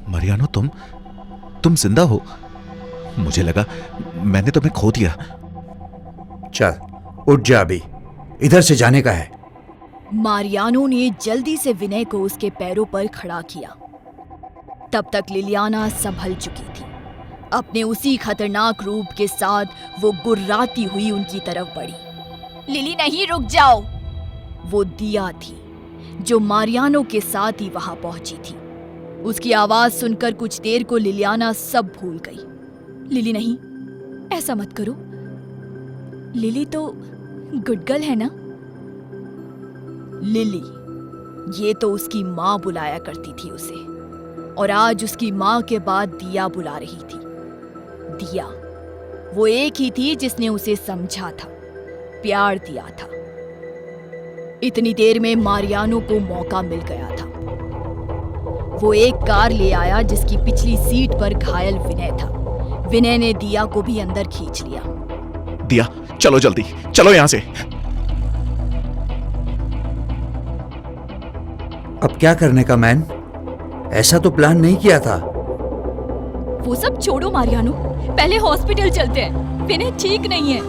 Mariano, तुम जिंदा हो? मुझे लगा मैंने तुम्हें खो दिया। चल उठ जा, अभी इधर से जाने का है। मारियानो ने जल्दी से विनय को उसके पैरों पर खड़ा किया। तब तक लिलियाना संभल चुकी थी। अपने उसी खतरनाक रूप के साथ वो गुर्राती हुई उनकी तरफ बढ़ी। लिली नहीं, रुक जाओ। वो दिया थी जो मारियानो के साथ ही वहां पहुंची थी। उसकी आवाज सुनकर कुछ देर को लिलियाना सब भूल गई। लिली नहीं, ऐसा मत करो। लिली तो गुड गर्ल है ना? लिली, ये तो उसकी माँ बुलाया करती थी उसे, और आज उसकी माँ के बाद दिया बुला रही थी। दिया वो एक ही थी जिसने उसे समझा था, प्यार दिया था। इतनी देर में मारियानो को मौका मिल गया था। वो एक कार ले आया जिसकी पिछली सीट पर घायल विनय था। विनय ने दिया को भी अंदर खींच लिया। दिया, चलो जल्दी, चलो यहां से। अब क्या करने का मैन? ऐसा तो प्लान नहीं किया था। वो सब छोड़ो मारियानो, पहले हॉस्पिटल चलते हैं। विनय ठीक नहीं है।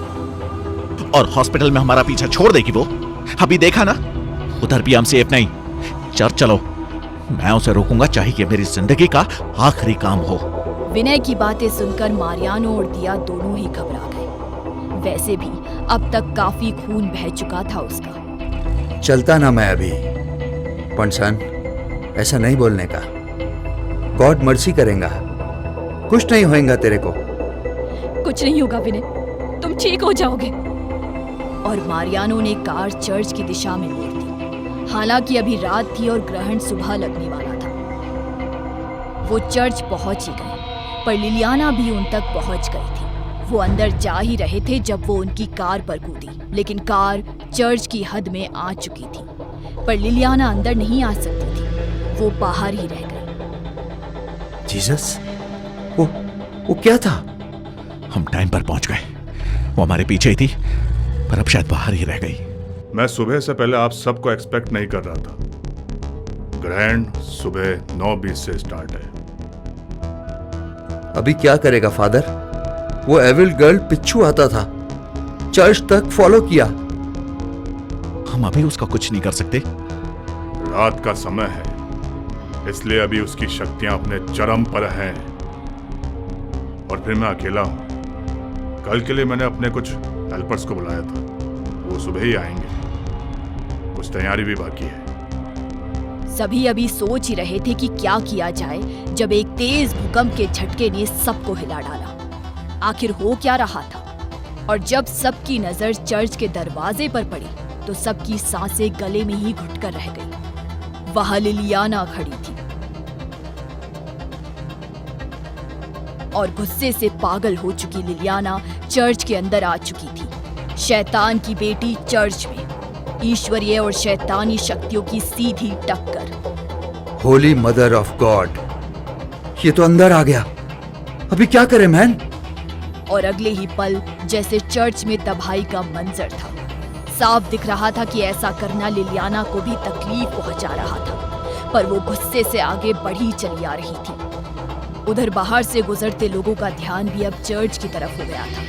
और हॉस्पिटल में हमारा पीछा छोड़ देगी वो? अभी देखा ना, उधर भी हम सेफ नहीं। चल चलो, मैं उसे रोकूंगा, चाहे ये मेरी जिंदगी का आखिरी काम हो। विनय की बातें सुनकर मारियानो और दिया दोनों ही घबरा गए। वैसे भी अब तक काफी खून बह चुका था उसका। चलता ना मैं अभी। पंसन, ऐसा नहीं बोलने का। गॉड मर्सी करेगा, कुछ नहीं होएगा तेरे को। कुछ नहीं होगा विनय, तुम ठीक हो जाओगे। और मारियानो ने कार चर्च की दिशा में मोड़ दी। हालांकि अभी रात थी और ग्रहण सुबह लगने वाला था। वो चर्च पहुंच ही गए, पर लिलियाना भी उन तक पहुंच गई थी। वो अंदर जा ही रहे थे जब वो उनकी कार पर कूदी, लेकिन कार चर्च की हद में आ चुकी थी। पर लिलियाना अंदर नहीं आ सकती थी, वो बाहर ही रह गई। जीसस, वो क्या था? हम टाइम पर पहुंच गए। वो हमारे पीछे ही थी, पर अब शायद बाहर ही रह गई। मैं सुबह से पहले आप सबको एक्सपेक्ट नहीं कर रहा था। ग्रहण सुबह 9:20 से स्टार्ट है। अभी क्या करेगा फादर? वो एविल गर्ल पिच्छू आता था, चर्च तक फॉलो किया। हम अभी उसका कुछ नहीं कर सकते। रात का समय है, इसलिए अभी उसकी शक्तियां अपने चरम पर हैं। और फिर मैं अकेला हूं। कल के लिए मैंने अपने कुछ हेल्पर्स को बुलाया था, वो सुबह ही आएंगे। कुछ तैयारी भी बाकी है। सभी अभी सोच ही रहे थे कि क्या किया जाए जब एक तेज भूकंप के झटके ने सबको हिला डाला। आखिर हो क्या रहा था? और जब सबकी नजर चर्च के दरवाजे पर पड़ी तो सबकी सांसें गले में ही घुटकर रह गई। वहां लिलियाना खड़ी थी और गुस्से से पागल हो चुकी लिलियाना चर्च के अंदर आ चुकी थी। शैतान की बेटी चर्च में, ईश्वरीय और शैतानी शक्तियों की सीधी टक्कर। होली मदर ऑफ गॉड, ये तो अंदर आ गया। अभी क्या करें मैन? और अगले ही पल जैसे चर्च में तबाही का मंजर था। साफ दिख रहा था कि ऐसा करना लिलियाना को भी तकलीफ पहुंचा रहा था, पर वो गुस्से से आगे बढ़ी चली आ रही थी। उधर बाहर से गुजरते लोगों का ध्यान भी अब चर्च की तरफ हो गया था।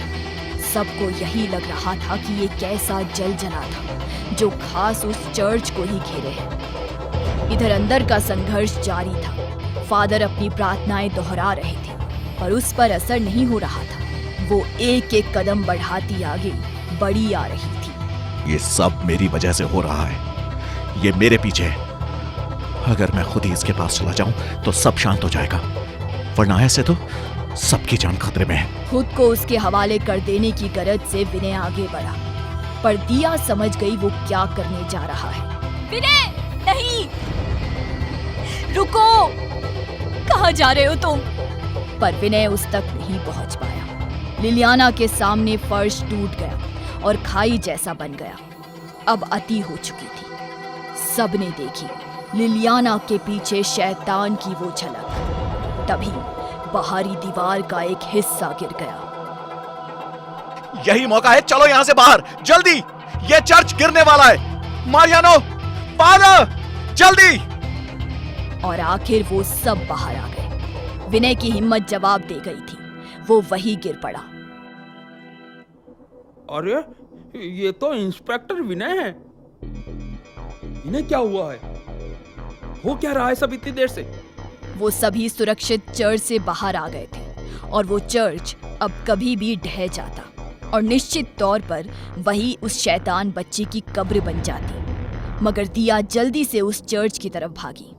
सबको यही लग रहा था कि ये कैसा जलजला था जो खास उस चर्च को ही घेरे है। इधर अंदर का संघर्ष जारी था। फादर अपनी प्रार्थनाएं दोहरा रहे थे, पर उस पर असर नहीं हो रहा था। वो एक एक कदम बढ़ाती आगे बढ़ी आ रही थी। ये सब मेरी वजह से हो रहा है। ये मेरे पीछे है। अगर मैं खुद ही इसके पास चला जाऊं तो सब शांत हो जाएगा, वरना ऐसे तो सबकी जान खतरे में है। खुद को उसके हवाले कर देने की गरज से विनय आगे बढ़ा, पर दिया समझ गई वो क्या करने जा रहा है। विनय, नहीं, रुको, कहाँ जा रहे हो तुम? पर विनय उस तक नहीं पहुंच पाया। लिलियाना के सामने फर्श टूट गया और खाई जैसा बन गया। अब अति हो चुकी थी। सबने देखी लिलियाना के पीछे शैतान की वो झलक। तभी बाहरी दीवार का एक हिस्सा गिर गया। यही मौका है, चलो यहां से बाहर जल्दी, ये चर्च गिरने वाला है। मारियानो, फादर, जल्दी। और आखिर वो सब बाहर आ गए। विनय की हिम्मत जवाब दे गई थी। वो वहीं गिर पड़ा। अरे ये तो इंस्पेक्टर विनय है। इन्हें क्या हुआ है? हो क्या रहा है सब इतनी देर से? वो सभी सुरक्षित चर्च से बाहर आ गए थे और वो चर्च अब कभी भी ढह जाता और निश्चित तौर पर वही उस शैतान बच्चे की कब्र बन जाती। मगर दिया जल्दी से उस चर्च की तरफ भागी।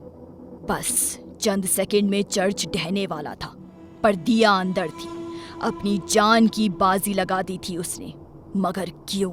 बस चंद सेकंड में चर्च ढहने वाला था, पर दिया अंदर थी। अपनी जान की बाजी लगा दी थी उसने, मगर क्यों?